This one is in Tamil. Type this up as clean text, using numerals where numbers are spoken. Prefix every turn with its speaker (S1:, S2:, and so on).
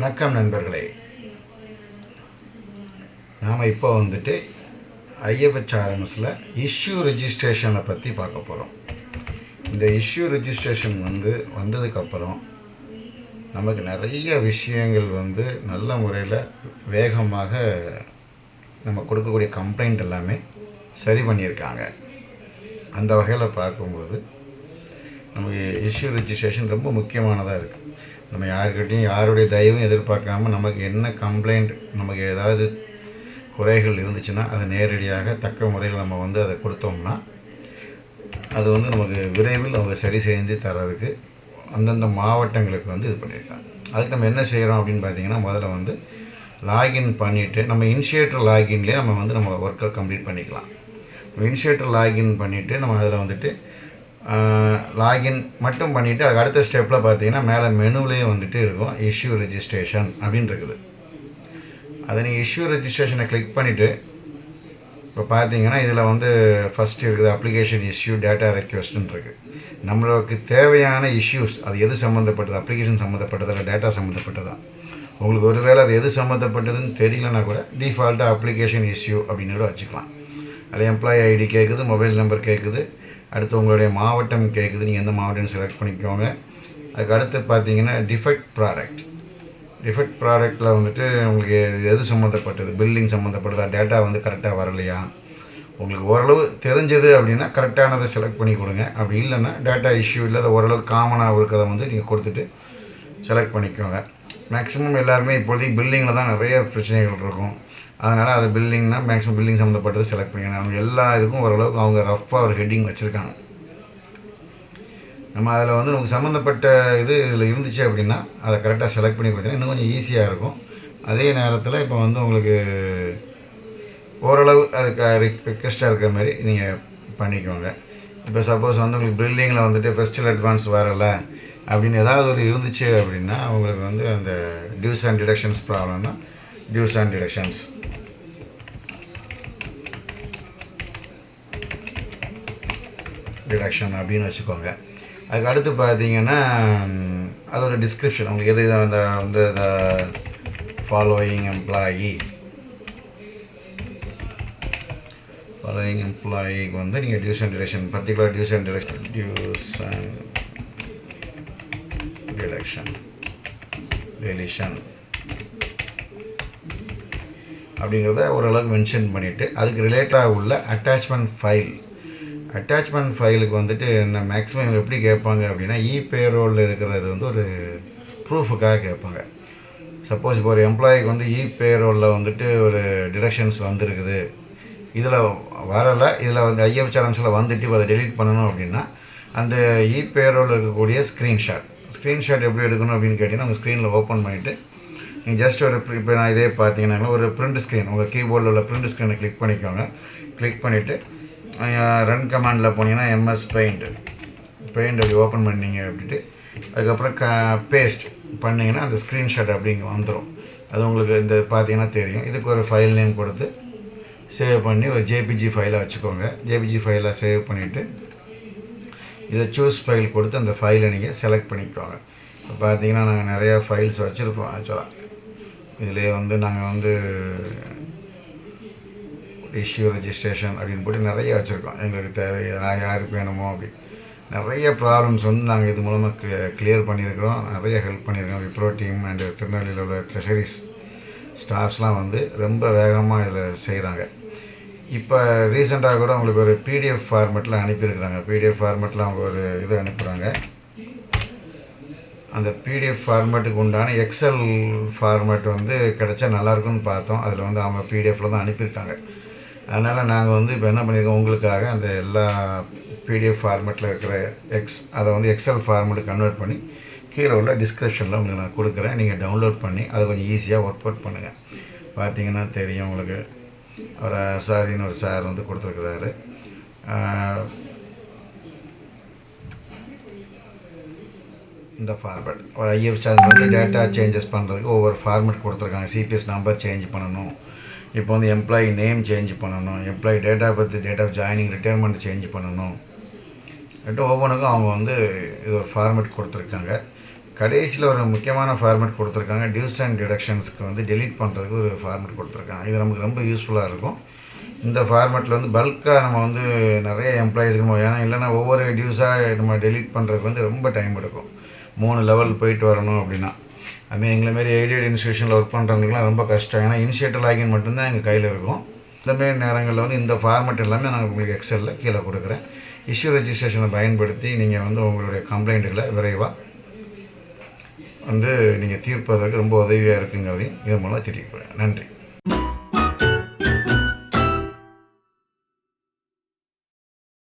S1: வணக்கம் நண்பர்களே. நாம் இப்போ வந்துட்டு IFHRMSல இஷ்யூ ரெஜிஸ்ட்ரேஷனை பற்றி பார்க்க போகிறோம். இந்த இஷ்யூ ரெஜிஸ்ட்ரேஷன் வந்ததுக்கப்புறம் நமக்கு நிறைய விஷயங்கள் நல்ல முறையில் வேகமாக நம்ம கொடுக்கக்கூடிய கம்ப்ளைண்ட் எல்லாமே சரி பண்ணியிருக்காங்க. அந்த வகையில் பார்க்கும்போது நமக்கு இஷ்யூ ரெஜிஸ்ட்ரேஷன் ரொம்ப முக்கியமானதாக இருக்குது. நம்ம யாருக்கிட்டையும் யாருடைய தயவும் எதிர்பார்க்காம நமக்கு என்ன கம்ப்ளைண்ட், நமக்கு ஏதாவது குறைகள் இருந்துச்சுன்னா அதை நேரடியாக தக்க முறையில் நம்ம அதை கொடுத்தோம்னா அது நமக்கு விரைவில் அவங்க சரி செஞ்சு தரதுக்கு அந்தந்த மாவட்டங்களுக்கு இது பண்ணியிருக்காங்க. அதுக்கு நம்ம என்ன செய்கிறோம் அப்படின்னு பார்த்தீங்கன்னா, முதல்ல லாகின் பண்ணிவிட்டு நம்ம இனிஷியேட்டர் லாகின்லேயே நம்ம ஒர்க்கை கம்ப்ளீட் பண்ணிக்கலாம். இனிஷியேட்டர் லாகின் பண்ணிவிட்டு நம்ம அதில் லாகின் மட்டும் பண்ணிவிட்டு அதுக்கு அடுத்த ஸ்டெப்பில் பார்த்தீங்கன்னா மேலே மெனுவிலேயே இருக்கும் இஷ்யூ ரெஜிஸ்ட்ரேஷன் அப்படின்னு இருக்குது. அதை நீங்கள் இஷ்யூ ரெஜிஸ்ட்ரேஷனை கிளிக் பண்ணிவிட்டு இப்போ பார்த்தீங்கன்னா இதில் ஃபஸ்ட்டு இருக்குது அப்ளிகேஷன் இஷ்யூ டேட்டா ரெக்வெஸ்ட்டுன்னு இருக்குது. நம்மளுக்கு தேவையான இஷ்யூஸ் அது எது சம்மந்தப்பட்டது, அப்ளிகேஷன் சம்மந்தப்பட்டது இல்லை டேட்டா சம்மந்தப்பட்டதா. உங்களுக்கு ஒருவேளை அது எது சம்மந்தப்பட்டதுன்னு தெரியலனா கூட டிஃபால்ட்டாக அப்ளிகேஷன் இஷ்யூ அப்படின்னு கூட வச்சுக்கலாம். அதில் எம்ப்ளாயி ஐடி கேட்குது, மொபைல் நம்பர் கேட்குது, அடுத்து உங்களுடைய மாவட்டம் கேட்குது, நீங்கள் எந்த மாவட்டம் செலக்ட் பண்ணிக்கோங்க. அதுக்கு அடுத்து பார்த்தீங்கன்னா டிஃபெக்ட் ப்ராடக்ட்டில் உங்களுக்கு எது சம்மந்தப்பட்டது, பில்லிங் சம்மந்தப்பட்டதா, டேட்டா கரெக்டாக வரலையா, உங்களுக்கு ஓரளவு தெரிஞ்சது அப்படின்னா கரெக்டானதை செலக்ட் பண்ணி கொடுங்க. அப்படி இல்லைன்னா டேட்டா இஷ்யூ இல்லாத ஓரளவு காமனாக இருக்கிறத நீங்கள் கொடுத்துட்டு செலக்ட் பண்ணிக்கோங்க. மேக்ஸிமம் எல்லாருமே இப்போதைக்கு பில்லிங்கில் தான் நிறைய பிரச்சனைகள் இருக்கும். அதனால் அது பில்லிங்னா மேக்ஸிமம் பில்லிங் சம்மந்தப்பட்டது செலக்ட் பண்ணிக்கணும். அவங்க எல்லா இதுக்கும் ஓரளவுக்கு அவங்க ரஃப்பாக ஒரு ஹெட்டிங் வச்சுருக்காங்க. நம்ம அதில் நமக்கு சம்மந்தப்பட்ட இதில் இருந்துச்சு அப்படின்னா அதை கரெக்டாக செலக்ட் பண்ணி கொடுத்தீங்கன்னா இன்னும் கொஞ்சம் ஈஸியாக இருக்கும். அதே நேரத்தில் இப்போ உங்களுக்கு ஓரளவு அதுக்கு ரிக்வெஸ்ட்டாக இருக்கிற மாதிரி நீங்கள் பண்ணிக்கோங்க. இப்போ சப்போஸ் உங்களுக்கு பில்லிங்கில் ஃபெஸ்டிவல் அட்வான்ஸ் வரலை அப்படின்னு ஏதாவது ஒரு இருந்துச்சு அப்படின்னா அவங்களுக்கு அந்த டியூஸ் அண்ட் டிடக்ஷன்ஸ் ப்ராப்ளம்னா டியூஸ் அண்ட் டிடக்ஷன்ஸ் டிடக்ஷன் அப்படின்னு வச்சுக்கோங்க. அதுக்கு அடுத்து பார்த்தீங்கன்னா அதோட டிஸ்கிரிப்ஷன் உங்களுக்கு எது அந்த ஃபாலோயிங் எம்ப்ளாயிக்கு நீங்கள் dues and deduction particular dues and deduction deletion அப்படிங்கிறத ஓரளவுக்கு மென்ஷன் பண்ணிவிட்டு அதுக்கு ரிலேட்டாக உள்ள அட்டாச்மெண்ட் ஃபைலுக்கு என்ன மேக்ஸிமம் எப்படி கேட்பாங்க அப்படின்னா பேரோலில் இருக்கிறது ஒரு ப்ரூஃபுக்காக கேட்பாங்க. சப்போஸ் இப்போ ஒரு எம்ப்ளாயிக்கு பேரோலில் ஒரு டிடக்ஷன்ஸ் வந்துருக்குது, இதில் வரலை, இதில் IFHRMSல இப்போ அதை டெலீட் பண்ணணும் அப்படின்னா அந்த பேரோலில் இருக்கக்கூடிய ஸ்க்ரீன்ஷாட் எப்படி எடுக்கணும் அப்படின்னு கேட்டிங்கன்னா உங்கள் ஸ்க்ரீனில் ஓப்பன் பண்ணிவிட்டு நீங்கள் ஜஸ்ட் இப்போ நான் இதே பார்த்தீங்கன்னா ஒரு பிரிண்ட் ஸ்க்ரீன் உங்கள் கீபோர்டில் உள்ள பிரிண்ட் ஸ்க்ரீனை கிளிக் பண்ணிக்கோங்க. கிளிக் பண்ணிவிட்டு ரன் கமாண்டில் போனீங்கன்னா MS பெயிண்ட் அப்படி ஓப்பன் பண்ணிங்க அப்படின்ட்டு அதுக்கப்புறம் பேஸ்ட் பண்ணிங்கன்னா அந்த ஸ்க்ரீன்ஷாட் அப்படி இங்கே வந்துடும். அது உங்களுக்கு இந்த பார்த்தீங்கன்னா தெரியும். இதுக்கு ஒரு ஃபைல் நேம் கொடுத்து சேவ் பண்ணி ஒரு JPG ஃபைலை வச்சுக்கோங்க. JPG ஃபைலை சேவ் பண்ணிவிட்டு இதை சூஸ் ஃபைல் கொடுத்து அந்த ஃபைலை நீங்கள் செலக்ட் பண்ணிக்கோங்க. இப்போ பார்த்தீங்கன்னா நாங்கள் நிறையா ஃபைல்ஸ் வச்சுருப்போம். ஆக்சுவலாக இதிலே நாங்கள் இஷ்யூ ரெஜிஸ்ட்ரேஷன் அப்படின்னு போட்டு நிறைய வச்சுருக்கோம். எங்களுக்கு தேவை யாருக்கு வேணுமோ அப்படி நிறைய ப்ராப்ளம்ஸ் நாங்கள் இது மூலமாக கிளியர் பண்ணியிருக்கிறோம். நிறைய ஹெல்ப் பண்ணியிருக்கோம். விப்ரோ டீம் அண்டு திருநெல்வேலியில் உள்ள ட்ரெஷரிஸ் ஸ்டாஃப்ஸ்லாம் ரொம்ப வேகமாக இதில் செய்கிறாங்க. இப்போ ரீசெண்டாக கூட உங்களுக்கு ஒரு PDF ஃபார்மேட்டில் அனுப்பியிருக்கிறாங்க. PDF ஃபார்மேட்டில் அவங்க ஒரு இது அனுப்புகிறாங்க. அந்த PDF ஃபார்மேட்டுக்கு உண்டான எக்ஸல் ஃபார்மேட் கிடச்சா நல்லாயிருக்குன்னு பார்த்தோம். அதில் அவங்க PDFல தான் அனுப்பியிருக்காங்க. அதனால் நாங்கள் இப்போ என்ன பண்ணியிருக்கோம், உங்களுக்காக அந்த எல்லா PDF ஃபார்மேட்டில் இருக்கிற அதை எக்ஸல் ஃபார்மேட்டுக்கு கன்வெர்ட் பண்ணி கீழே உள்ள டிஸ்கிரிப்ஷனில் உங்களுக்கு நான் கொடுக்குறேன். நீங்கள் டவுன்லோட் பண்ணி அதை கொஞ்சம் ஈஸியாக ஒர்க் அவுட் பண்ணுங்கள். பார்த்தீங்கன்னா தெரியும் உங்களுக்கு. ஒரு சாரின்னு ஒரு சார் கொடுத்துருக்குறாரு. இந்த ஃபார்மேட் ஒரு IFHRMS டேட்டா சேஞ்சஸ் பண்ணுறதுக்கு ஒவ்வொரு ஃபார்மேட் கொடுத்துருக்காங்க. CPS நம்பர் சேஞ்ச் பண்ணணும், இப்போ எம்ப்ளாயி நேம் சேஞ்ச் பண்ணணும், employee date of joining retirement change பண்ணணும். ஒவ்வொன்றுக்கும் அவங்க இது ஒரு ஃபார்மேட் கொடுத்துருக்காங்க. கடைசியில் ஒரு முக்கியமான ஃபார்மேட் கொடுத்துருக்காங்க. டியூஸ் அண்ட் டிடக்ஷன்ஸ்க்கு வந்து டெலீட் பண்ணுறதுக்கு ஒரு ஃபார்மேட் கொடுத்துருக்காங்க. இது நமக்கு ரொம்ப யூஸ்ஃபுல்லாக இருக்கும். இந்த ஃபார்மேட்டில் வந்து பல்காக நம்ம வந்து நிறைய எம்ப்ளாயீஸ்க்கு ஏன்னா இல்லைனா ஒவ்வொரு டியூஸாக நம்ம டெலீட் பண்ணுறதுக்கு வந்து ரொம்ப டைம் எடுக்கும். 3 லெவல் போயிட்டு வரணும் அப்படின்னா. அதுமாதிரி எங்களை மாரி எய்டட் இன்ஸ்டியூஷனில் ஒர்க் பண்ணுறவங்களுக்குலாம் ரொம்ப கஷ்டம். ஏன்னா இனிஷியேட்டர் லாகின் மட்டும்தான் எங்கள் கையில் இருக்கும். இந்தமாரி நேரங்களில் வந்து இந்த ஃபார்மேட் எல்லாமே நான் உங்களுக்கு எக்ஸலில் கீழே கொடுக்குறேன். இஷ்யூ ரெஜிஸ்ட்ரேஷனை பயன்படுத்தி நீங்கள் வந்து உங்களுடைய கம்ப்ளைண்ட்டுகளை விரைவாக வந்து நீங்கள் தீர்ப்பதற்கு ரொம்ப உதவியாக இருக்குங்கிறதையும் இது மூலம் தெரிவிக்கிறேன். நன்றி.